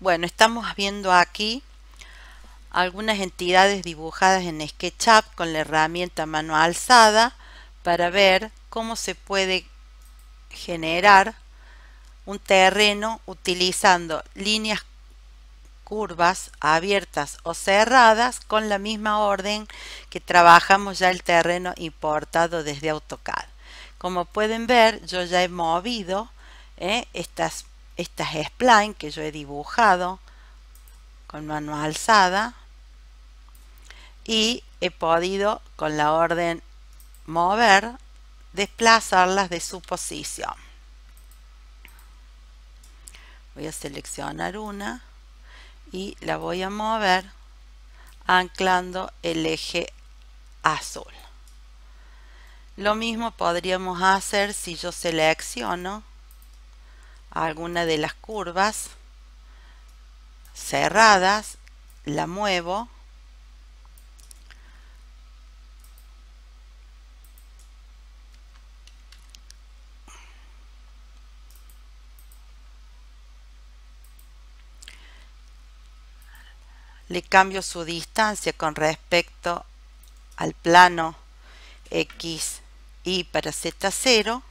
Bueno, estamos viendo aquí algunas entidades dibujadas en SketchUp con la herramienta mano alzada para ver cómo se puede generar un terreno utilizando líneas curvas abiertas o cerradas con la misma orden que trabajamos ya el terreno importado desde AutoCAD. Como pueden ver, yo ya he movido estas splines que yo he dibujado con mano alzada y he podido con la orden mover desplazarlas de su posición. Voy a seleccionar una y la voy a mover anclando el eje azul. Lo mismo podríamos hacer si yo selecciono alguna de las curvas cerradas, la muevo le cambio su distancia con respecto al plano X, Y para Z0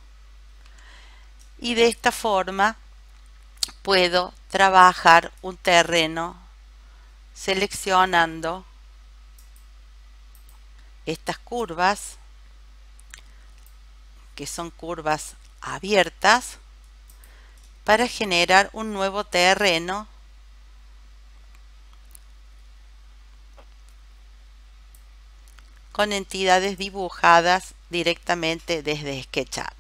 y de esta forma puedo trabajar un terreno seleccionando estas curvas que son curvas abiertas para generar un nuevo terreno con entidades dibujadas directamente desde SketchUp.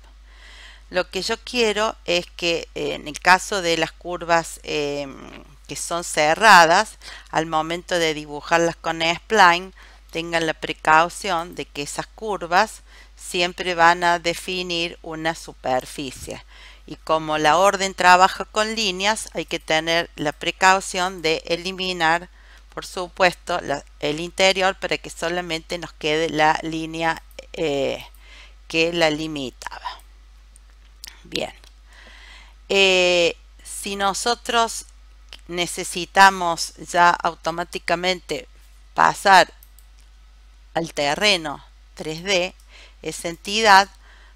Lo que yo quiero es que en el caso de las curvas que son cerradas, al momento de dibujarlas con spline, tengan la precaución de que esas curvas siempre van a definir una superficie. Y como la orden trabaja con líneas, hay que tener la precaución de eliminar, por supuesto, el interior para que solamente nos quede la línea que la limitaba. Bien, si nosotros necesitamos ya automáticamente pasar al terreno 3D, esa entidad,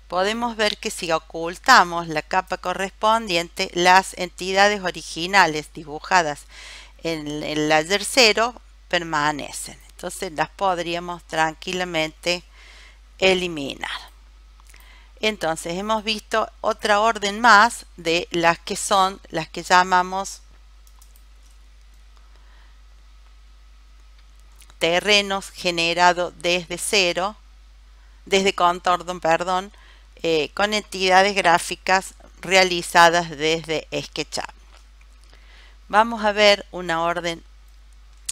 podemos ver que si ocultamos la capa correspondiente, las entidades originales dibujadas en el layer 0 permanecen. Entonces las podríamos tranquilamente eliminar. Entonces hemos visto otra orden más de las que son las que llamamos terrenos generados desde cero, desde Contorno, perdón, con entidades gráficas realizadas desde SketchUp. Vamos a ver una orden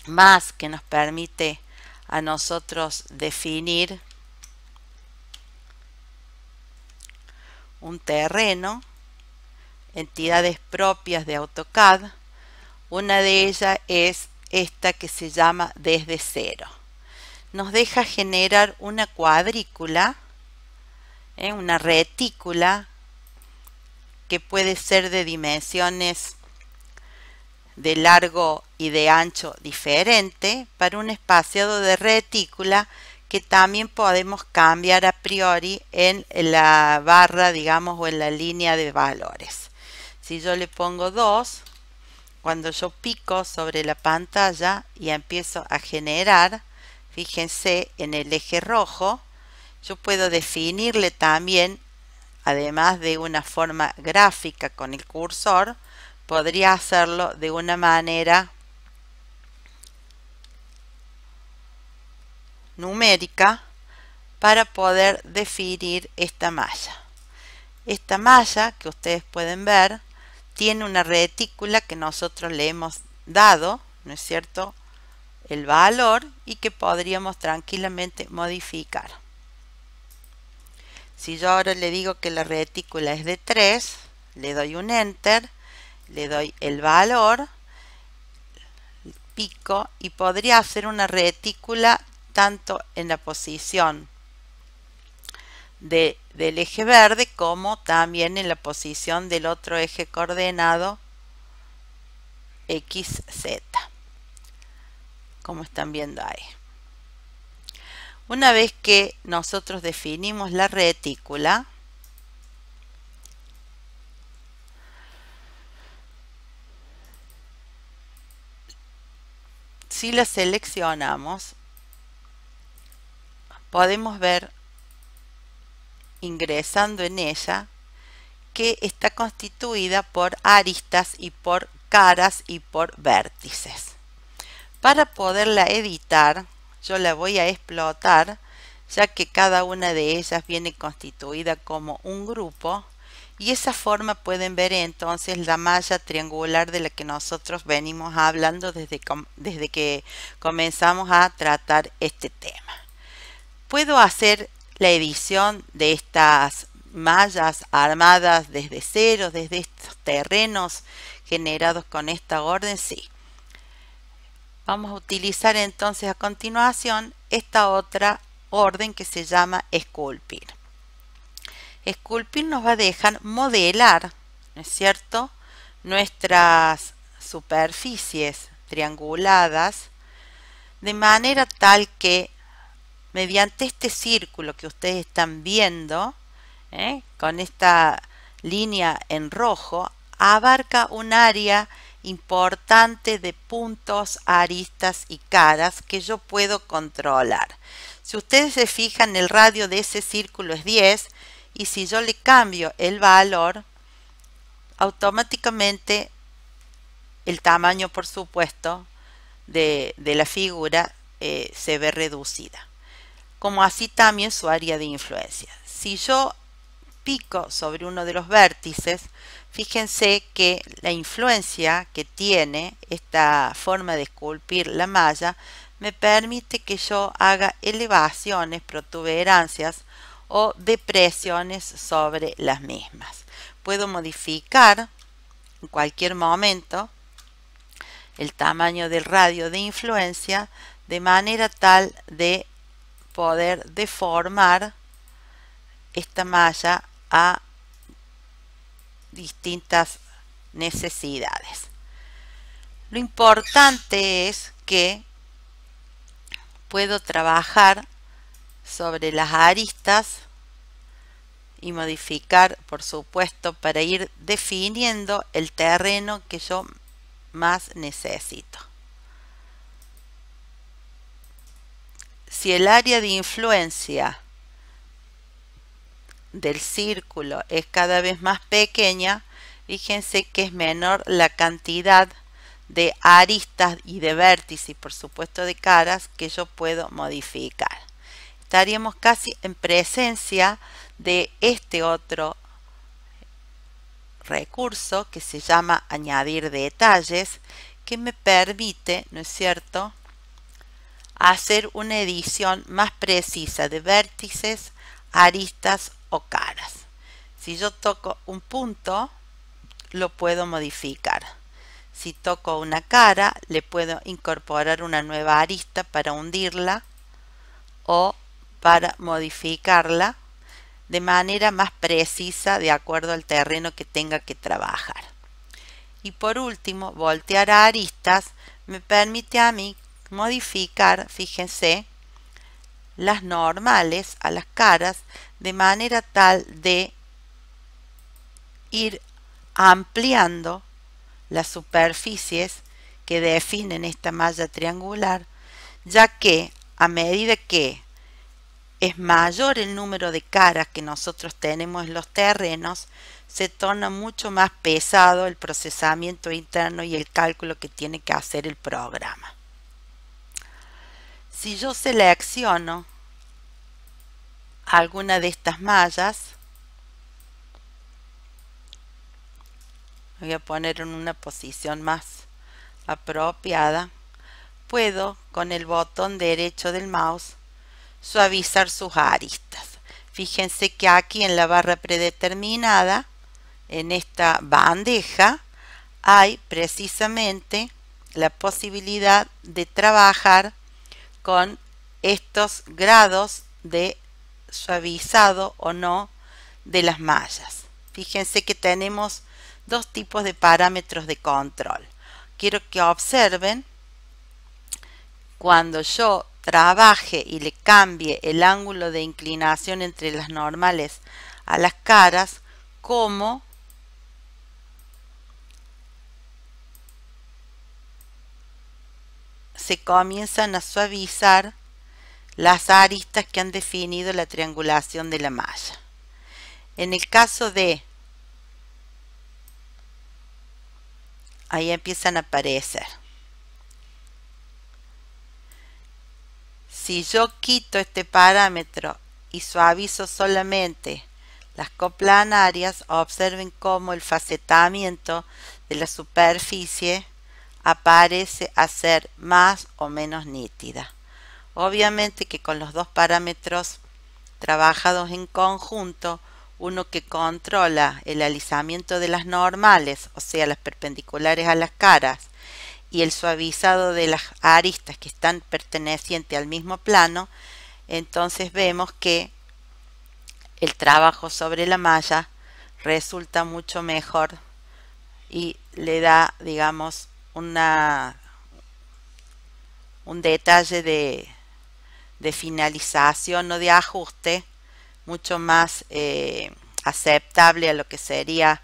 más que nos permite a nosotros definir un terreno, entidades propias de AutoCAD. Una de ellas es esta que se llama desde cero. Nos deja generar una cuadrícula, una retícula que puede ser de dimensiones de largo y de ancho diferente para un espaciado de retícula que también podemos cambiar a priori en la barra, digamos, o en la línea de valores. Si yo le pongo 2, cuando yo pico sobre la pantalla y empiezo a generar, fíjense en el eje rojo, yo puedo definirle también, además de una forma gráfica con el cursor, podría hacerlo de una manera numérica para poder definir esta malla. Esta malla que ustedes pueden ver tiene una retícula que nosotros le hemos dado, ¿no es cierto?, el valor y que podríamos tranquilamente modificar. Si yo ahora le digo que la retícula es de 3, le doy un enter, le doy el valor, pico y podría hacer una retícula tanto en la posición del eje verde como también en la posición del otro eje coordenado XZ, como están viendo ahí. Una vez que nosotros definimos la retícula, si la seleccionamos, podemos ver, ingresando en ella, que está constituida por aristas y por caras y por vértices. Para poderla editar, yo la voy a explotar, ya que cada una de ellas viene constituida como un grupo, y de esa forma pueden ver entonces la malla triangular de la que nosotros venimos hablando desde que comenzamos a tratar este tema. Puedo hacer la edición de estas mallas armadas desde cero, desde estos terrenos generados con esta orden, sí. Vamos a utilizar entonces a continuación esta otra orden que se llama esculpir. Esculpir nos va a dejar modelar, ¿no es cierto?, nuestras superficies trianguladas de manera tal que mediante este círculo que ustedes están viendo, con esta línea en rojo, abarca un área importante de puntos, aristas y caras que yo puedo controlar. Si ustedes se fijan, el radio de ese círculo es 10, y si yo le cambio el valor, automáticamente el tamaño, por supuesto, de la figura se ve reducida, como así también su área de influencia. Si yo pico sobre uno de los vértices, fíjense que la influencia que tiene esta forma de esculpir la malla me permite que yo haga elevaciones, protuberancias o depresiones sobre las mismas. Puedo modificar en cualquier momento el tamaño del radio de influencia de manera tal de poder deformar esta malla a distintas necesidades. Lo importante es que puedo trabajar sobre las aristas y modificar, por supuesto, para ir definiendo el terreno que yo más necesito. Si el área de influencia del círculo es cada vez más pequeña, fíjense que es menor la cantidad de aristas y de vértices y por supuesto de caras que yo puedo modificar. Estaríamos casi en presencia de este otro recurso que se llama añadir detalles, que me permite, ¿no es cierto?, hacer una edición más precisa de vértices, aristas o caras. Si yo toco un punto, lo puedo modificar. Si toco una cara, le puedo incorporar una nueva arista para hundirla o para modificarla de manera más precisa de acuerdo al terreno que tenga que trabajar. Y por último, voltear a aristas me permite a mí modificar, fíjense, las normales a las caras de manera tal de ir ampliando las superficies que definen esta malla triangular, ya que a medida que es mayor el número de caras que nosotros tenemos en los terrenos, se torna mucho más pesado el procesamiento interno y el cálculo que tiene que hacer el programa. Si yo selecciono alguna de estas mallas, voy a poner en una posición más apropiada, puedo con el botón derecho del mouse suavizar sus aristas. Fíjense que aquí en la barra predeterminada, en esta bandeja, hay precisamente la posibilidad de trabajar con estos grados de suavizado o no de las mallas. Fíjense que tenemos dos tipos de parámetros de control, quiero que observen cuando yo trabaje y le cambie el ángulo de inclinación entre las normales a las caras, cómo se comienzan a suavizar las aristas que han definido la triangulación de la malla. En el caso de, ahí empiezan a aparecer. Si yo quito este parámetro y suavizo solamente las coplanarias, observen cómo el facetamiento de la superficie aparece a ser más o menos nítida. Obviamente que con los dos parámetros trabajados en conjunto, uno que controla el alisamiento de las normales, o sea, las perpendiculares a las caras, y el suavizado de las aristas que están pertenecientes al mismo plano, entonces vemos que el trabajo sobre la malla resulta mucho mejor y le da, digamos, un detalle de finalización o de ajuste mucho más aceptable a lo que sería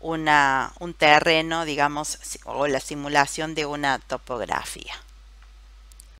un terreno, digamos, o la simulación de una topografía.